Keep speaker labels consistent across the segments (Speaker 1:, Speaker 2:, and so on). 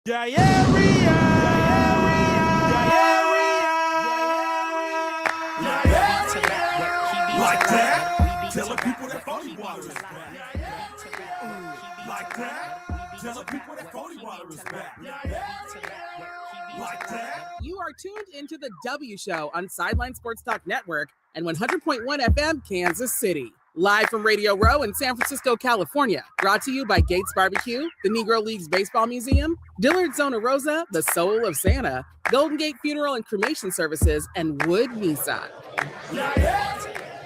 Speaker 1: Like that? Tell the people that Phony Water is back. Like that? Tell the people that Phony Water is back. Like that?
Speaker 2: You are tuned into the W Show on Sideline Sports Talk Network and 100.1 FM Kansas City. Live from Radio Row in San Francisco, California. Brought to you by Gates Barbecue, the Negro Leagues Baseball Museum, Dillard Zona Rosa, the Soul of Santa, Golden Gate Funeral and Cremation Services, and Wood Nissan.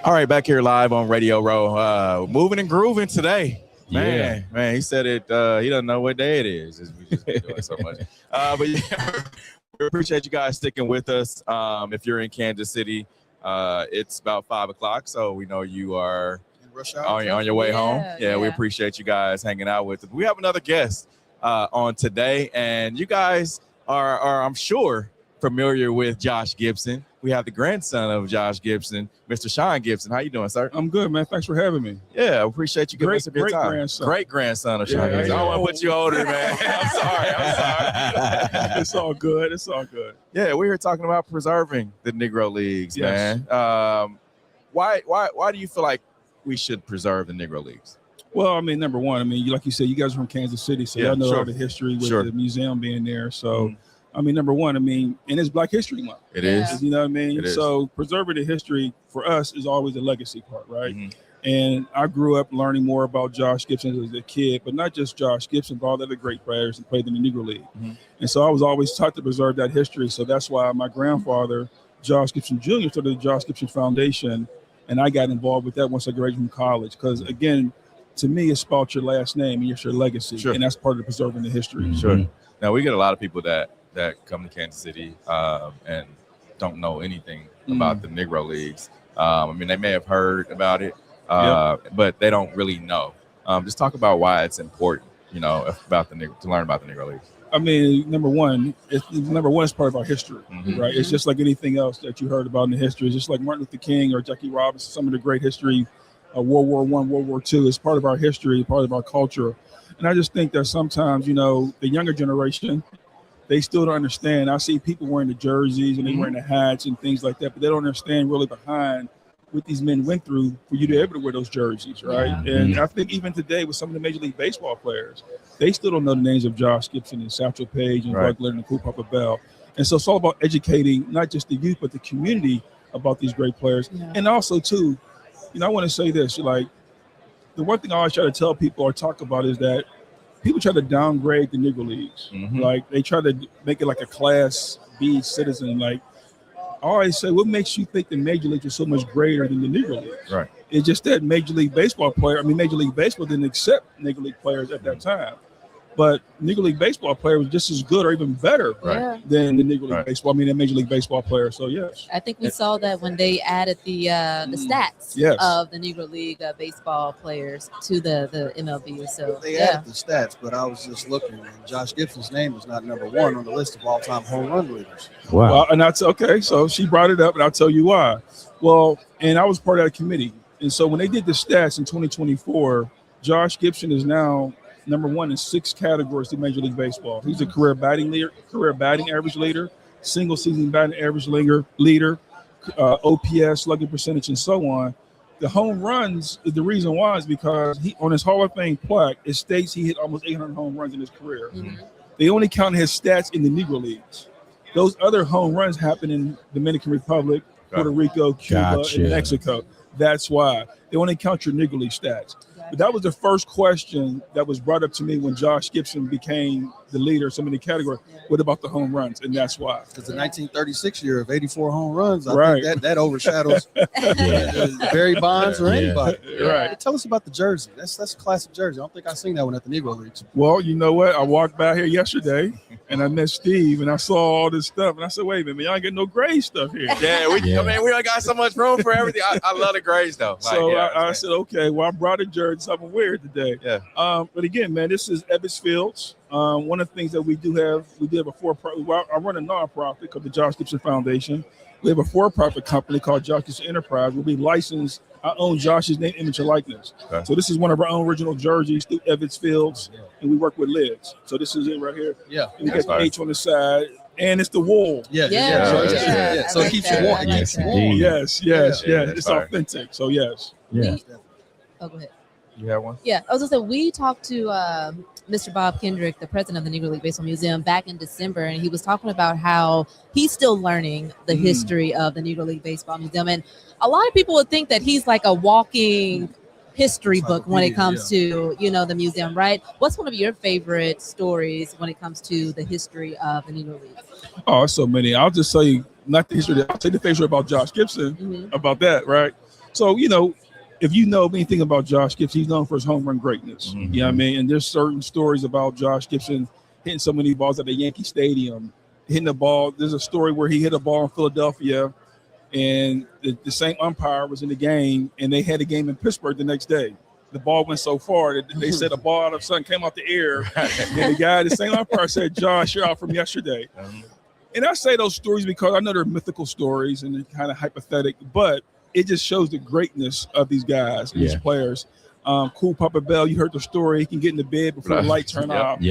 Speaker 3: All right, back here live on Radio Row. Moving and grooving today. Man, he said it. He doesn't know what day it is. We just been doing so much. But yeah, we appreciate you guys sticking with us. If you're in Kansas City, it's about 5 o'clock, so we know you are on your way home. Yeah, we appreciate you guys hanging out with us. We have another guest on today, and you guys are I'm sure, familiar with Josh Gibson. We have the grandson of Josh Gibson, Mr. Sean Gibson. How you doing, sir?
Speaker 4: I'm good, man. Thanks for having me.
Speaker 3: Yeah, I appreciate you giving us a good time.
Speaker 4: Grandson.
Speaker 3: Great grandson of Sean Gibson. I don't want to put you older, man. I'm sorry.
Speaker 4: It's all good. It's all good.
Speaker 3: Yeah, we're here talking about preserving the Negro Leagues, man. Why do you feel like we should preserve the Negro Leagues?
Speaker 4: Well, I mean, number one, like you said, you guys are from Kansas City, so y'all know all the history with the museum being there. So, I mean, number one, and it's Black History Month.
Speaker 3: It is.
Speaker 4: You know what I mean? So preserving the history for us is always the legacy part, right? And I grew up learning more about Josh Gibson as a kid, but not just Josh Gibson, but all the other great players that played in the Negro League. And so I was always taught to preserve that history. So that's why my grandfather, Josh Gibson Jr., started the Josh Gibson Foundation, and I got involved with that once I graduated from college. Because, again, to me, it's about your last name and it's your legacy, and that's part of preserving the history.
Speaker 3: Now, we get a lot of people that come to Kansas City and don't know anything about the Negro Leagues. I mean, they may have heard about it, but they don't really know. Just talk about why it's important, about to learn about the Negro Leagues.
Speaker 4: I mean, number one, it's part of our history, right? It's just like anything else that you heard about in the history. It's just like Martin Luther King or Jackie Robinson, some of the great history, World War I, World War II. It's part of our history, part of our culture. And I just think that sometimes, the younger generation, they still don't understand. I see people wearing the jerseys and they wearing the hats and things like that, but they don't understand really behind what these men went through for you to be able to wear those jerseys, right? And I think even today with some of the Major League Baseball players, they still don't know the names of Josh Gibson and Satchel Paige and Buck Leonard and Cool Papa Bell. And so it's all about educating not just the youth, but the community about these great players. And also, too, I want to say this, like, the one thing I always try to tell people or talk about is that people try to downgrade the Negro Leagues. Like, they try to make it like a Class B citizen. Like, I always say, what makes you think the Major Leagues are so much greater than the Negro Leagues?
Speaker 3: Right.
Speaker 4: It's just that Major League Baseball didn't accept Negro League players at that time. But Negro League Baseball player was just as good or even better than the Negro League Baseball. The Major League Baseball player. So, yes.
Speaker 5: I think we saw that when they added the stats of the Negro League baseball players to the MLB. So
Speaker 6: they added the stats, but I was just looking, and Josh Gibson's name is not number one on the list of all-time home run leaders.
Speaker 4: Wow. Well, and that's okay. So she brought it up, and I'll tell you why. Well, and I was part of that committee. And so when they did the stats in 2024, Josh Gibson is now number one in 6 categories in Major League Baseball. He's a career batting average leader, single season batting average leader, OPS, slugging percentage, and so on. The home runs, the reason why is because he, on his Hall of Fame plaque, it states he hit almost 800 home runs in his career. They only count his stats in the Negro Leagues. Those other home runs happen in Dominican Republic, Puerto Rico, Cuba, and Mexico. That's why they only count your Negro League stats. But that was the first question that was brought up to me when Josh Gibson became the leader of so many categories. What about the home runs? And that's why.
Speaker 6: Because the 1936 year of 84 home runs, I think that overshadows Barry Bonds or anybody.
Speaker 4: Right.
Speaker 6: Tell us about the jersey. That's a classic jersey. I don't think I've seen that one at the Negro Leagues.
Speaker 4: Well, you know what? I walked by here yesterday, and I met Steve, and I saw all this stuff, and I said, wait a minute, man, y'all ain't getting no gray stuff here.
Speaker 3: I mean, we don't got so much room for everything. I love the grays, though.
Speaker 4: So I said, okay, well, I brought a jersey, so I'm going to wear it today. But again, man, this is Ebbets Fields. One of the things that we do have a for-profit. Well, I run a nonprofit called the Josh Gibson Foundation. We have a for-profit company called Josh Gibson Enterprise. We'll be licensed I own Josh's name, image, and likeness. Okay. So this is one of our own original jerseys through Evans Fields, and we work with lids. So this is it right here.
Speaker 6: Yeah.
Speaker 4: And we got the H on the side, and it's the wool.
Speaker 6: Yeah. So it keeps you warm.
Speaker 5: Yes,
Speaker 4: It's authentic. So yes.
Speaker 5: Yeah. Oh, go ahead.
Speaker 3: You have one?
Speaker 5: Yeah, I was gonna say we talked to Mr. Bob Kendrick, the president of the Negro League Baseball Museum, back in December, and he was talking about how he's still learning the history of the Negro League Baseball Museum, and a lot of people would think that he's like a walking history book when it comes to the museum, right? What's one of your favorite stories when it comes to the history of the Negro League?
Speaker 4: Oh, so many. I'll just tell you, not the history. I'll say the history about Josh Gibson, about that, right? So if you know anything about Josh Gibson, he's known for his home run greatness. You know what I mean? And there's certain stories about Josh Gibson hitting so many balls at the Yankee Stadium, hitting the ball. There's a story where he hit a ball in Philadelphia, and the same umpire was in the game, and they had a game in Pittsburgh the next day. The ball went so far that they said a ball out of sun came out the air, and the same umpire said, "Josh, you're out from yesterday." And I say those stories because I know they're mythical stories and they're kind of hypothetical, but it just shows the greatness of these guys, these players. Cool Papa Bell, you heard the story. He can get in the bed before the lights turn off.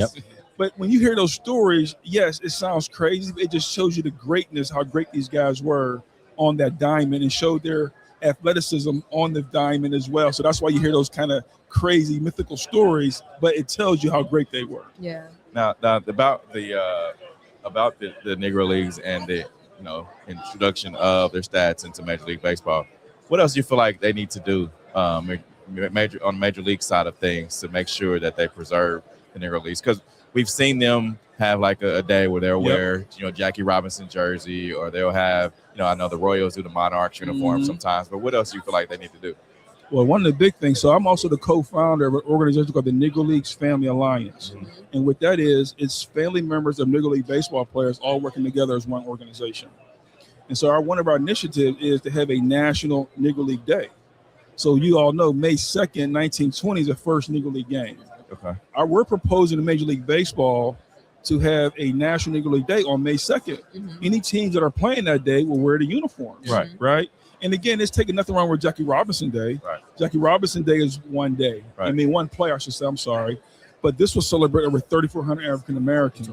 Speaker 4: But when you hear those stories, yes, it sounds crazy, but it just shows you the greatness, how great these guys were on that diamond, and showed their athleticism on the diamond as well. So that's why you hear those kind of crazy mythical stories, but it tells you how great they were.
Speaker 5: Yeah.
Speaker 3: Now about the Negro Leagues and the introduction of their stats into Major League Baseball. What else do you feel like they need to do on the Major League side of things to make sure that they preserve the Negro Leagues? Because we've seen them have like a day where they'll wear Jackie Robinson jersey, or they'll have I know the Royals do the Monarchs uniform sometimes. But what else do you feel like they need to do?
Speaker 4: Well, one of the big things, so I'm also the co-founder of an organization called the Negro Leagues Family Alliance. And what that is, it's family members of Negro League baseball players all working together as one organization. And so one of our initiatives is to have a National Negro League Day. So you all know May 2nd, 1920 is the first Negro League game.
Speaker 3: Okay.
Speaker 4: We're proposing to Major League Baseball to have a National Negro League Day on May 2nd. Any teams that are playing that day will wear the uniforms. Right. And again, it's taking nothing wrong with Jackie Robinson Day. Jackie Robinson Day is one day. One player, I should say, I'm sorry. But this will celebrate over 3,400 African Americans.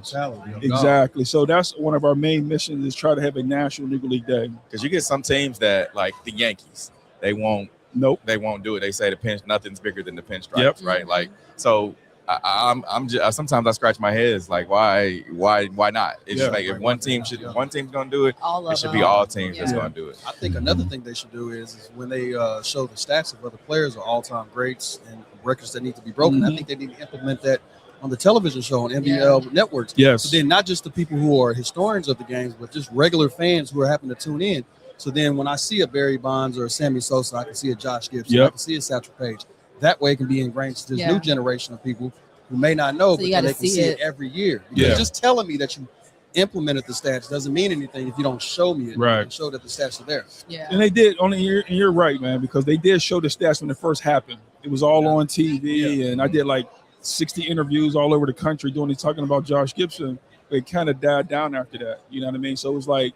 Speaker 4: Exactly. So that's one of our main missions, is try to have a National Negro League Day.
Speaker 3: Because you get some teams that, like the Yankees, they won't do it. They say nothing's bigger than the pinstripes, right? Like, so I'm just sometimes I scratch my head. It's like, why not? It's just like if one team's gonna do it, it should be all teams that's gonna do it.
Speaker 6: I think another thing they should do is when they show the stats of other players or all-time greats and records that need to be broken. I think they need to implement that on the television show on NBL networks.
Speaker 4: Yes.
Speaker 6: So then not just the people who are historians of the games, but just regular fans who are happen to tune in. So then when I see a Barry Bonds or a Sammy Sosa, I can see a Josh Gibson, I can see a Satchel Paige. That way it can be ingrained to this new generation of people who may not know, but they can see it every year. Because just telling me that you implemented the stats doesn't mean anything if you don't show me it and show that the stats are there.
Speaker 4: And they did, and you're right, man, because they did show the stats when it first happened. It was all on TV, and I did like 60 interviews all over the country talking about Josh Gibson. It kind of died down after that. You know what I mean? So it was like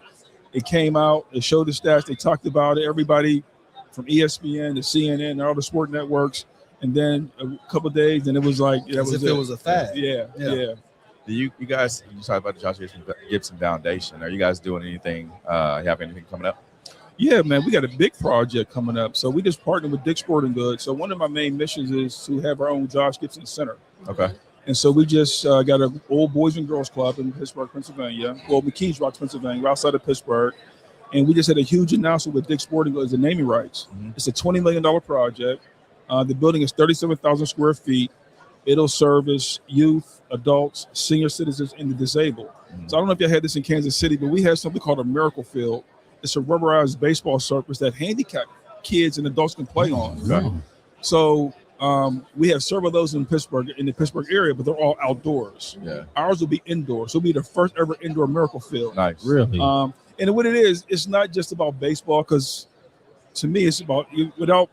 Speaker 4: it came out, it showed the stats, they talked about it. Everybody from ESPN to CNN and all the sport networks. And then a couple of days, and it was like
Speaker 6: it was a fad.
Speaker 4: Yeah.
Speaker 3: Do you guys? You talk about the Josh Gibson Foundation. Are you guys doing anything? You have anything coming up?
Speaker 4: Yeah, man, we got a big project coming up. So we just partnered with Dick's Sporting Goods. So one of my main missions is to have our own Josh Gibson Center.
Speaker 3: Okay.
Speaker 4: And so we just got an old Boys and Girls Club in Pittsburgh, Pennsylvania. Well, McKees Rock, Pennsylvania, right outside of Pittsburgh. And we just had a huge announcement with Dick's Sporting Goods, the naming rights. It's a $20 million project. The building is 37,000 square feet. It'll service youth, adults, senior citizens, and the disabled. So I don't know if you had this in Kansas City, but we have something called a Miracle Field. It's a rubberized baseball surface that handicapped kids and adults can play on. So we have several of those in the Pittsburgh area, but they're all outdoors. Ours will be indoors. So it'll be the first ever indoor Miracle Field.
Speaker 3: Nice.
Speaker 4: Really? And what it is, it's not just about baseball, because to me, it's about without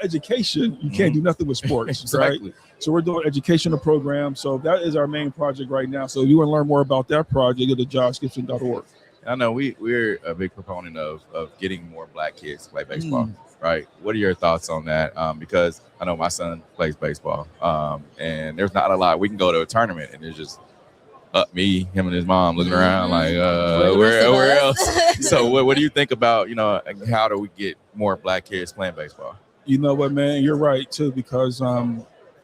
Speaker 4: education, you can't do nothing with sports.
Speaker 3: Exactly.
Speaker 4: Right? So we're doing educational programs. So that is our main project right now. So if you want to learn more about that project, go to joshgibson.org.
Speaker 3: I know we're a big proponent of getting more black kids to play baseball, right? What are your thoughts on that? Because I know my son plays baseball, and there's not a lot. We can go to a tournament, and there's just me, him, and his mom looking around like, where else? So what do you think about, how do we get more black kids playing baseball?
Speaker 4: You know what, man? You're right, too, because I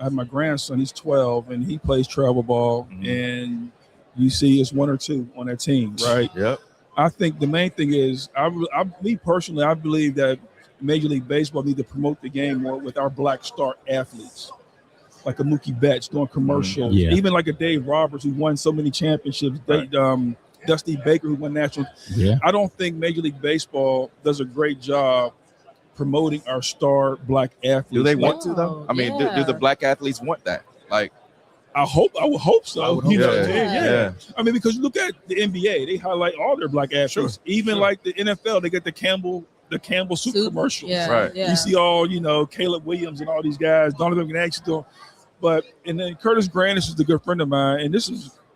Speaker 4: have my grandson. He's 12, and he plays travel ball, and you see it's one or two on that team, right?
Speaker 3: Yep.
Speaker 4: I think the main thing is, me personally, I believe that Major League Baseball need to promote the game more with our black star athletes, like a Mookie Betts doing commercials, even like a Dave Roberts who won so many championships, Dusty Baker who won national.
Speaker 7: Yeah.
Speaker 4: I don't think Major League Baseball does a great job promoting our star black athletes.
Speaker 3: Do they want to though? I mean, do the black athletes want that? Like,
Speaker 4: I would hope so.
Speaker 3: Yeah.
Speaker 4: I mean, because look at the NBA, they highlight all their black athletes. Even like the NFL, they get the Campbell soup commercials.
Speaker 3: Right.
Speaker 4: You see all, Caleb Williams and all these guys, Donovan McNabb. And then Curtis Grandis is a good friend of mine, and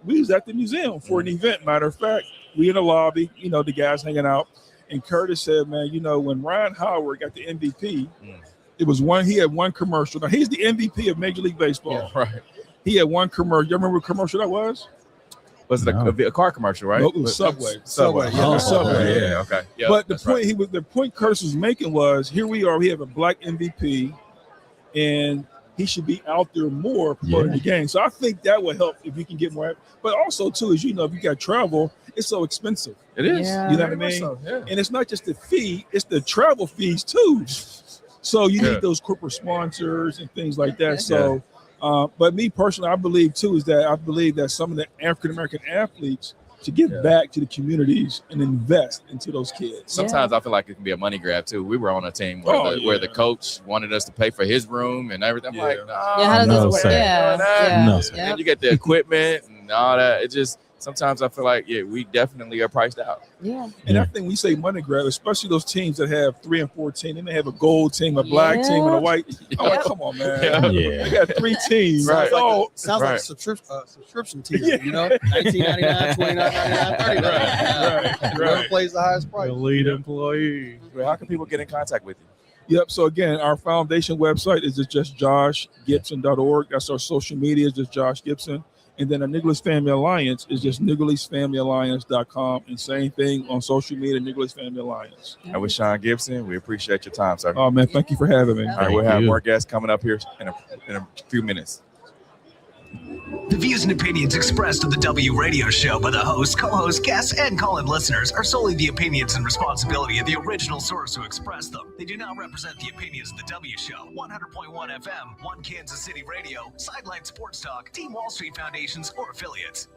Speaker 4: we was at the museum for an event. Matter of fact, we in the lobby, the guys hanging out, and Curtis said, man, when Ryan Howard got the MVP, he had one commercial. Now he's the MVP of Major League Baseball.
Speaker 3: Yeah, right.
Speaker 4: He had one commercial. You remember what commercial that was?
Speaker 3: Was it a car commercial, right?
Speaker 4: No, it was Subway.
Speaker 3: Subway.
Speaker 4: Subway.
Speaker 3: Yeah. Okay. Yep,
Speaker 4: but the point Curtis was making was, here we are. We have a black MVP, and he should be out there more promoting the game. So I think that would help if you can get more. But also too, as you know, if you got travel, it's so expensive.
Speaker 3: It is.
Speaker 5: Yeah.
Speaker 4: You know what I mean?
Speaker 3: So, yeah.
Speaker 4: And it's not just the fee; it's the travel fees too. So you need those corporate sponsors and things like that. So. But me personally, I believe that some of the African American athletes should give back to the communities and invest into those kids.
Speaker 3: Sometimes I feel like it can be a money grab too. We were on a team where the coach wanted us to pay for his room and everything. I'm like, no,
Speaker 5: how does this work?
Speaker 3: And you get the equipment and all that. It just sometimes I feel like we definitely are priced out.
Speaker 5: Yeah.
Speaker 4: And I think we say money grab, especially those teams that have 3 and 4 teams. They may have a gold team, a black team, and a white. I'm like, come on, man. They got 3 teams.
Speaker 3: Right.
Speaker 6: Sounds like a subscription tier, $19.99, $29.99, $30. Whoever plays the highest price.
Speaker 7: Elite employee.
Speaker 3: How can people get in contact with you?
Speaker 4: Yep. So again, our foundation website is just joshgibson.org. That's our social media, is just Josh Gibson. And then the Nicholas Family Alliance is just NicholsFamilyAlliance.com. And same thing on social media, Nicholas Family Alliance.
Speaker 3: And with Sean Gibson, we appreciate your time, sir.
Speaker 4: Oh, man, thank you for having me.
Speaker 3: All right, we'll have more guests coming up here in a few minutes.
Speaker 8: The views and opinions expressed on the W Radio Show by the host, co-host, guests, and call-in listeners are solely the opinions and responsibility of the original source who expressed them. They do not represent the opinions of the W Show, 100.1 FM, One Kansas City Radio, Sideline Sports Talk, Team Wall Street Foundations, or affiliates.